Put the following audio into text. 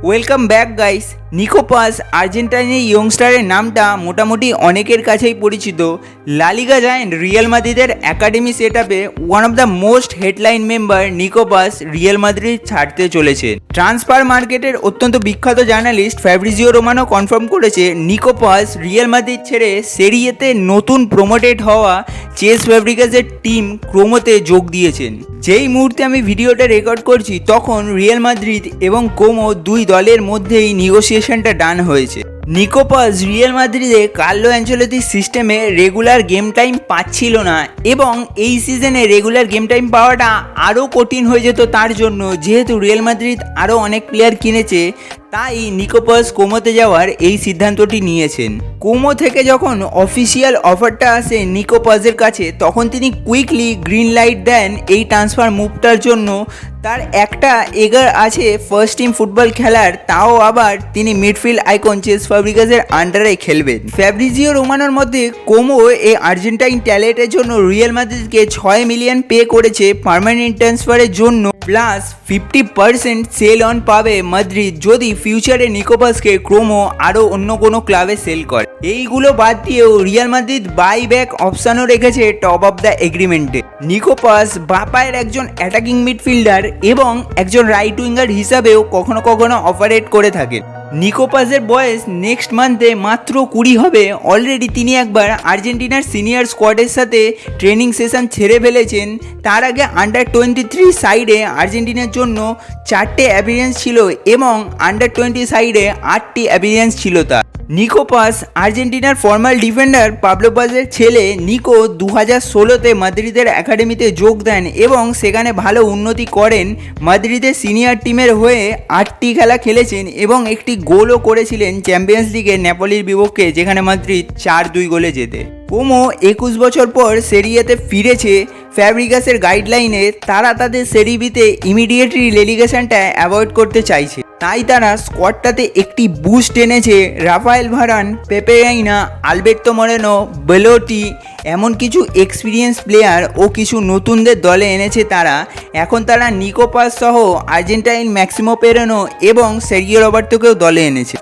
Welcome back guys. Nico Paz আর্জেন্টাইনের ইয়ংস্টারের নামটা মোটামুটি অনেকের কাছেই পরিচিত। লা লিগা জায়ান্ট রিয়াল মাদ্রিদের একাডেমি সেটআপে one of the most headline member Nico Paz Real Madrid ছাড়তে চলেছে। ট্রান্সফার মার্কেটের অত্যন্ত বিখ্যাত জার্নালিস্ট ফ্যাব্রিজিও রোমানো কনফার্ম করেছে নিকো পাস রিয়াল মাদ্রিদ ছেড়ে সেরিয়েতে নতুন প্রমোটেড হওয়া চেস ফ্যাব্রিগাসের টিম ক্রোমোতে যোগ দিয়েছেন। যেই মুহূর্তে আমি ভিডিওটা রেকর্ড করছি তখন রিয়াল মাদ্রিদ এবং কোমো দুই দলের মধ্যেই নেগোসিয়েশনটা ডান হয়েছে। নিকো পাস রিয়াল মাদ্রিদে কার্লো অ্যানচেলোত্তির সিস্টেমে রেগুলার গেম টাইম পাচ্ছিল না এবং এই সিজনে রেগুলার গেম টাইম পাওয়াটা আরও কঠিন হয়ে যেত তার জন্য, যেহেতু রিয়াল মাদ্রিদ আরও অনেক প্লেয়ার কিনেছে। তাই নিকো পাস কোমোতে যাওয়ার এই সিদ্ধান্তটি নিয়েছেন। কোমো থেকে যখন অফিসিয়াল অফারটা আসে নিকো পাসের কাছে তখন তিনি কুইকলি গ্রিন লাইট দেন এই ট্রান্সফার মুভটার জন্য। তার একটা এগার আছে ফার্স্ট টিম ফুটবল খেলার, তাও আবার তিনি মিডফিল্ড আইকন চেস ফ্যাব্রিগাসের আন্ডারে খেলবেন। ফ্যাব্রিজিও রোমানোর মধ্যে কোমো এই আর্জেন্টাইন ট্যালেন্টের জন্য রিয়াল মাদ্রিদকে 6 মিলিয়ন পে করেছে পার্মানেন্ট ট্রান্সফারের জন্য, প্লাস 50% সেল অন পাবে মাদ্রিদ যদি ফিউচারে নিকো পাসকে ক্রোমো আরও অন্য কোনো ক্লাবে সেল করে। এইগুলো বাদ দিয়েও রিয়াল মাদ্রিদ বাই ব্যাক অপশানও রেখেছে টপ অফ দ্য এগ্রিমেন্টে। নিকো পাস বাঁ পায়ের একজন অ্যাটাকিং মিডফিল্ডার এবং একজন রাইট উইঙ্গার হিসাবেও কখনো কখনো অপারেট করে থাকেন। নিকো পাসের বয়স নেক্সট মান্থে মাত্র 20 হবে। অলরেডি তিনি একবার আর্জেন্টিনার সিনিয়র স্কোয়াডের সাথে ট্রেনিং সেশন ছেড়ে ফেলেছেন। তার আগে আন্ডার 23 সাইডে আর্জেন্টিনার জন্য 4টে অ্যাপিয়ারেন্স ছিল এবং আন্ডার 20 সাইডে 8টি অ্যাপিয়ারেন্স ছিল তার। নিকো পাস আর্জেন্টিনার ফর্মাল ডিফেন্ডার পাবলো পাসের ছেলে। নিকো 2016তে মাদ্রিদের একাডেমিতে যোগ দেন এবং সেখানে ভালো উন্নতি করেন। মাদ্রিদের সিনিয়র টিমের হয়ে 8টি খেলা খেলেছেন এবং একটি গোলও করেছিলেন চ্যাম্পিয়ন্স লিগে নেপোলির বিপক্ষে, যেখানে মাদ্রিদ 4-2 গোলে জেতে। কোমো 21 বছর পর সেরিয়াতে ফিরেছে। ফ্যাব্রিগাসের গাইডলাইনে তারা তাদের সেরি বিতে ইমিডিয়েটলি রেলিগেশনটা অ্যাভয়েড করতে চাইছে, তাই তারা স্কোয়াডটাতে একটি বুস্ট এনেছে। রাফায়েল ভারান, পেপে রেইনা, আলবের্তো মরেনো, বেলোটি, এমন কিছু এক্সপিরিয়েন্স প্লেয়ার ও কিছু নতুনদের দলে এনেছে তারা। এখন তারা নিকো পাস সহ আর্জেন্টাইন ম্যাক্সিমো পেরেনো এবং সের্গিও রবার্তোকেও দলে এনেছে।